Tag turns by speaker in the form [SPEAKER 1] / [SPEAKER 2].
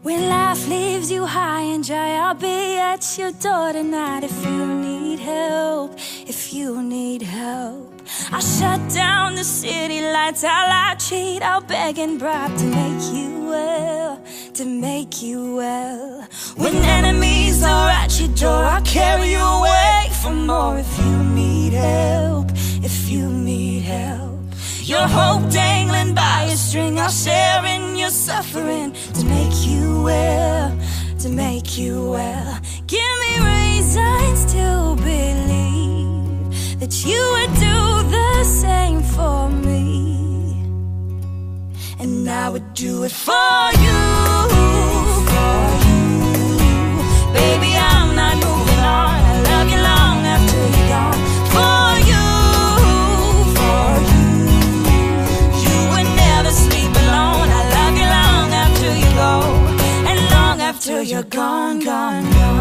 [SPEAKER 1] When life leaves you high and dry, I'll be at your door tonight if you need help, if you need help. I'll shut down the city lights, I'll lie, cheat, I'll beg and bribe to make you well, to make you well. When enemies are at your door, I'll carry you away for more if you need help, if you need help. Your hope dangling by a string, I'll share in your suffering to make you well, to make you well. Give me reasons to believe that you would do the same for me, and I would do it for you, for you. Baby, I'm not moving on, I love you long after you're gone. For you, for you. You would never sleep alone, I love you long after you go, and long after you're gone, gone, gone.